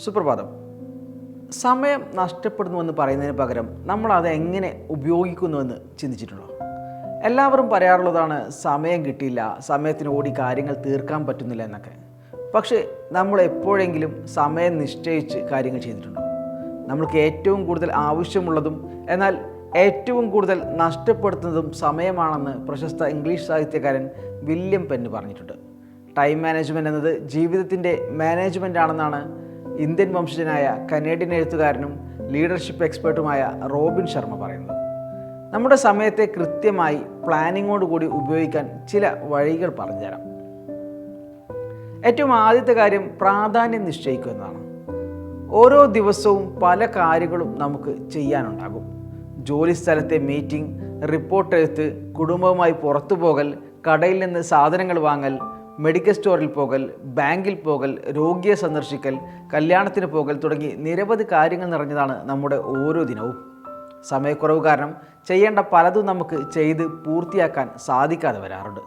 സുപ്രഭാതം. സമയം നഷ്ടപ്പെടുന്നുവെന്ന് പറയുന്നതിന് പകരം നമ്മൾ അത് എങ്ങനെ ഉപയോഗിക്കുന്നുവെന്ന് ചിന്തിച്ചിട്ടുണ്ടോ? എല്ലാവരും പറയാറുള്ളതാണ് സമയം കിട്ടിയില്ല, സമയത്തിന് ഓടി കാര്യങ്ങൾ തീർക്കാൻ പറ്റുന്നില്ല എന്നൊക്കെ. പക്ഷേ നമ്മൾ എപ്പോഴെങ്കിലും സമയം നിശ്ചയിച്ച് കാര്യങ്ങൾ ചെയ്തിട്ടുണ്ടോ? നമ്മൾക്ക് ഏറ്റവും കൂടുതൽ ആവശ്യമുള്ളതും എന്നാൽ ഏറ്റവും കൂടുതൽ നഷ്ടപ്പെടുത്തുന്നതും സമയമാണെന്ന് പ്രശസ്ത ഇംഗ്ലീഷ് സാഹിത്യകാരൻ വില്യം പെന്ന് പറഞ്ഞിട്ടുണ്ട്. ടൈം മാനേജ്മെൻറ്റ് എന്നത് ജീവിതത്തിൻ്റെ മാനേജ്മെൻ്റ് ആണെന്നാണ് ഇന്ത്യൻ വംശജനായ കനേഡിയൻ എഴുത്തുകാരനും ലീഡർഷിപ്പ് എക്സ്പേർട്ടുമായ റോബിൻ ശർമ്മ പറയുന്നത്. നമ്മുടെ സമയത്തെ കൃത്യമായി പ്ലാനിങ്ങോടുകൂടി ഉപയോഗിക്കാൻ ചില വഴികൾ പറഞ്ഞുതരാം. ഏറ്റവും ആദ്യത്തെ കാര്യം പ്രാധാന്യം നിശ്ചയിക്കുക എന്നതാണ്. ഓരോ ദിവസവും പല കാര്യങ്ങളും നമുക്ക് ചെയ്യാനുണ്ടാകും. ജോലി സ്ഥലത്തെ മീറ്റിംഗ്, റിപ്പോർട്ട് എഴുത്ത്, കുടുംബവുമായി പുറത്തു പോകൽ, കടയിൽ നിന്ന് സാധനങ്ങൾ വാങ്ങൽ, മെഡിക്കൽ സ്റ്റോറിൽ പോകൽ, ബാങ്കിൽ പോകൽ, രോഗിയെ സന്ദർശിക്കൽ, കല്യാണത്തിന് പോകൽ തുടങ്ങി നിരവധി കാര്യങ്ങൾ നിറഞ്ഞതാണ് നമ്മുടെ ഓരോ ദിനവും. സമയക്കുറവ് കാരണം ചെയ്യേണ്ട പലതും നമുക്ക് ചെയ്ത് പൂർത്തിയാക്കാൻ സാധിക്കാതെ വരാറുണ്ട്.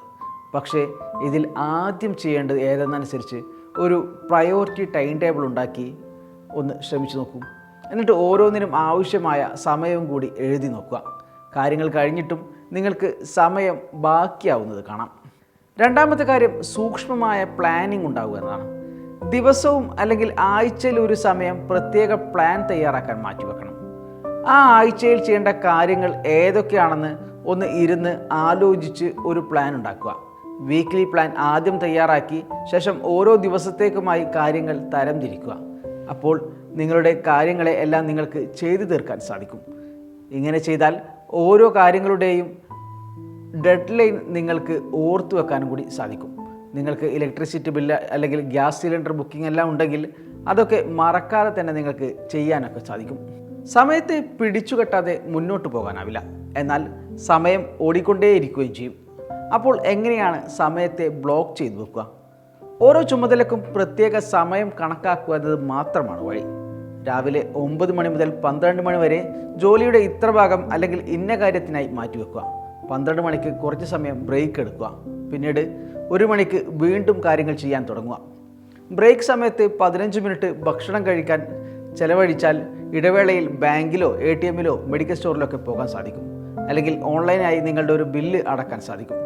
പക്ഷേ ഇതിൽ ആദ്യം ചെയ്യേണ്ടത് ഏതെന്നനുസരിച്ച് ഒരു പ്രയോറിറ്റി ടൈം ടേബിൾ ഉണ്ടാക്കി ഒന്ന് ശ്രമിച്ചു നോക്കൂ. എന്നിട്ട് ഓരോന്നിനും ആവശ്യമായ സമയവും കൂടി എഴുതി നോക്കുക. കാര്യങ്ങൾ കഴിഞ്ഞിട്ടും നിങ്ങൾക്ക് സമയം ബാക്കിയാവുന്നത് കാണാം. രണ്ടാമത്തെ കാര്യം സൂക്ഷ്മമായ പ്ലാനിംഗ് ഉണ്ടാവുക എന്നതാണ്. ദിവസവും അല്ലെങ്കിൽ ആഴ്ചയിൽ ഒരു സമയം പ്രത്യേക പ്ലാൻ തയ്യാറാക്കാൻ മാറ്റിവെക്കണം. ആ ആഴ്ചയിൽ ചെയ്യേണ്ട കാര്യങ്ങൾ ഏതൊക്കെയാണെന്ന് ഒന്ന് ഇരുന്ന് ആലോചിച്ച് ഒരു പ്ലാൻ ഉണ്ടാക്കുക. വീക്ക്ലി പ്ലാൻ ആദ്യം തയ്യാറാക്കി ശേഷം ഓരോ ദിവസത്തേക്കുമായി കാര്യങ്ങൾ തരംതിരിക്കുക. അപ്പോൾ നിങ്ങളുടെ കാര്യങ്ങളെ എല്ലാം നിങ്ങൾക്ക് ചെയ്തു തീർക്കാൻ സാധിക്കും. ഇങ്ങനെ ചെയ്താൽ ഓരോ കാര്യങ്ങളുടെയും ഡെഡ് ലൈൻ നിങ്ങൾക്ക് ഓർത്തു വെക്കാനും കൂടി സാധിക്കും. നിങ്ങൾക്ക് ഇലക്ട്രിസിറ്റി ബില്ല് അല്ലെങ്കിൽ ഗ്യാസ് സിലിണ്ടർ ബുക്കിംഗ് എല്ലാം ഉണ്ടെങ്കിൽ അതൊക്കെ മറക്കാതെ തന്നെ നിങ്ങൾക്ക് ചെയ്യാനൊക്കെ സാധിക്കും. സമയത്തെ പിടിച്ചുകെട്ടാതെ മുന്നോട്ട് പോകാനാവില്ല, എന്നാൽ സമയം ഓടിക്കൊണ്ടേയിരിക്കുകയും ചെയ്യും. അപ്പോൾ എങ്ങനെയാണ് സമയത്തെ ബ്ലോക്ക് ചെയ്തു വെക്കുക? ഓരോ ചുമതലക്കും പ്രത്യേക സമയം കണക്കാക്കുക എന്നത് മാത്രമാണ് വഴി. രാവിലെ 9 മണി മുതൽ 12 മണി വരെ ജോലിയുടെ ഇത്ര ഭാഗം അല്ലെങ്കിൽ ഇന്ന കാര്യത്തിനായി മാറ്റിവെക്കുക. 12 മണിക്ക് കുറച്ച് സമയം ബ്രേക്ക് എടുക്കുക. പിന്നീട് 1 മണിക്ക് വീണ്ടും കാര്യങ്ങൾ ചെയ്യാൻ തുടങ്ങുക. ബ്രേക്ക് സമയത്ത് 15 മിനിറ്റ് ഭക്ഷണം കഴിക്കാൻ ചെലവഴിച്ചാൽ ഇടവേളയിൽ ബാങ്കിലോ ATMലോ മെഡിക്കൽ സ്റ്റോറിലൊക്കെ പോകാൻ സാധിക്കും. അല്ലെങ്കിൽ ഓൺലൈനായി നിങ്ങളുടെ ഒരു ബില്ല് അടക്കാൻ സാധിക്കും.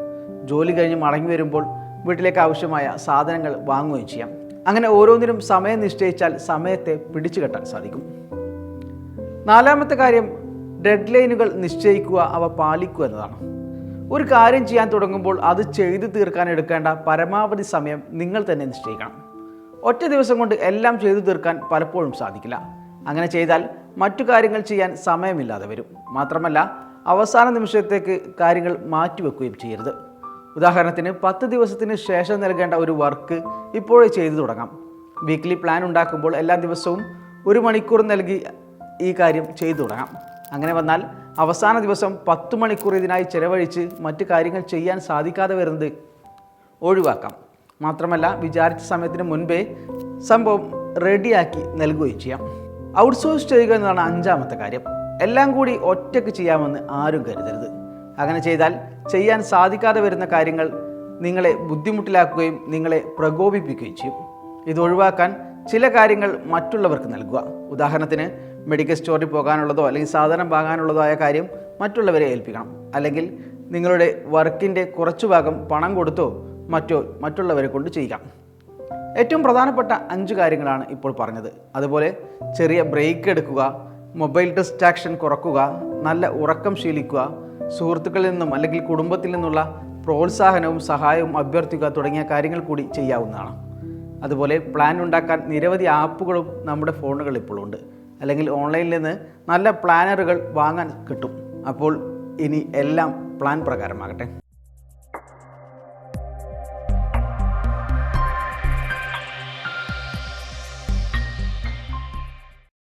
ജോലി കഴിഞ്ഞ് മടങ്ങി വരുമ്പോൾ വീട്ടിലേക്ക് ആവശ്യമായ സാധനങ്ങൾ വാങ്ങുകയും ചെയ്യാം. അങ്ങനെ ഓരോന്നിനും സമയം നിശ്ചയിച്ചാൽ സമയത്തെ പിടിച്ചു കെട്ടാൻ സാധിക്കും. നാലാമത്തെ കാര്യം ഡെഡ് ലൈനുകൾ നിശ്ചയിക്കുക, അവ പാലിക്കുക എന്നതാണ്. ഒരു കാര്യം ചെയ്യാൻ തുടങ്ങുമ്പോൾ അത് ചെയ്തു തീർക്കാൻ എടുക്കേണ്ട പരമാവധി സമയം നിങ്ങൾ തന്നെ നിശ്ചയിക്കണം. ഒറ്റ ദിവസം കൊണ്ട് എല്ലാം ചെയ്തു തീർക്കാൻ പലപ്പോഴും സാധിക്കില്ല. അങ്ങനെ ചെയ്താൽ മറ്റു കാര്യങ്ങൾ ചെയ്യാൻ സമയമില്ലാതെ വരും. മാത്രമല്ല അവസാന നിമിഷത്തേക്ക് കാര്യങ്ങൾ മാറ്റിവെക്കുകയും ചെയ്യരുത്. ഉദാഹരണത്തിന് 10 ദിവസത്തിന് ശേഷം നൽകേണ്ട ഒരു വർക്ക് ഇപ്പോഴേ ചെയ്തു തുടങ്ങാം. വീക്ക്ലി പ്ലാൻ ഉണ്ടാക്കുമ്പോൾ എല്ലാ ദിവസവും 1 മണിക്കൂർ നൽകി ഈ കാര്യം ചെയ്തു തുടങ്ങാം. അങ്ങനെ വന്നാൽ അവസാന ദിവസം 10 മണിക്കൂർ ഇതിനായി ചെലവഴിച്ച് മറ്റു കാര്യങ്ങൾ ചെയ്യാൻ സാധിക്കാതെ വരുന്നത് ഒഴിവാക്കാം. മാത്രമല്ല വിചാരിച്ച സമയത്തിന് മുൻപേ സംഭവം റെഡിയാക്കി നൽകുകയും ചെയ്യാം. ഔട്ട്സോഴ്സ് ചെയ്യുക എന്നതാണ് അഞ്ചാമത്തെ കാര്യം. എല്ലാം കൂടി ഒറ്റയ്ക്ക് ചെയ്യാമെന്ന് ആരും കരുതരുത്. അങ്ങനെ ചെയ്താൽ ചെയ്യാൻ സാധിക്കാതെ വരുന്ന കാര്യങ്ങൾ നിങ്ങളെ ബുദ്ധിമുട്ടിലാക്കുകയും നിങ്ങളെ പ്രകോപിപ്പിക്കുകയും ചെയ്യും. ഇത് ഒഴിവാക്കാൻ ചില കാര്യങ്ങൾ മറ്റുള്ളവർക്ക് നൽകുക. ഉദാഹരണത്തിന് മെഡിക്കൽ സ്റ്റോറിൽ പോകാനുള്ളതോ അല്ലെങ്കിൽ സാധനം വാങ്ങാനുള്ളതോ ആയ കാര്യം മറ്റുള്ളവരെ ഏൽപ്പിക്കണം. അല്ലെങ്കിൽ നിങ്ങളുടെ വർക്കിൻ്റെ കുറച്ചു ഭാഗം പണം കൊടുത്തോ മറ്റുള്ളവരെ കൊണ്ട് ചെയ്യാം. ഏറ്റവും പ്രധാനപ്പെട്ട 5 കാര്യങ്ങളാണ് ഇപ്പോൾ പറഞ്ഞത്. അതുപോലെ ചെറിയ ബ്രേക്ക് എടുക്കുക, മൊബൈൽ ഡിസ്ട്രാക്ഷൻ കുറക്കുക, നല്ല ഉറക്കം ശീലിക്കുക, സുഹൃത്തുക്കളിൽ നിന്നും അല്ലെങ്കിൽ കുടുംബത്തിൽ നിന്നുള്ള പ്രോത്സാഹനവും സഹായവും അഭ്യർത്ഥിക്കുക തുടങ്ങിയ കാര്യങ്ങൾ കൂടി ചെയ്യാവുന്നതാണ്. അതുപോലെ പ്ലാൻ ഉണ്ടാക്കാൻ നിരവധി ആപ്പുകളും നമ്മുടെ ഫോണുകളിൽ ഇപ്പോൾ ഉണ്ട്. അല്ലെങ്കിൽ ഓൺലൈനിൽ നിന്ന് നല്ല പ്ലാനറുകൾ വാങ്ങാൻ കിട്ടും. അപ്പോൾ ഇനി എല്ലാം പ്ലാൻ പ്രകാരമാകട്ടെ.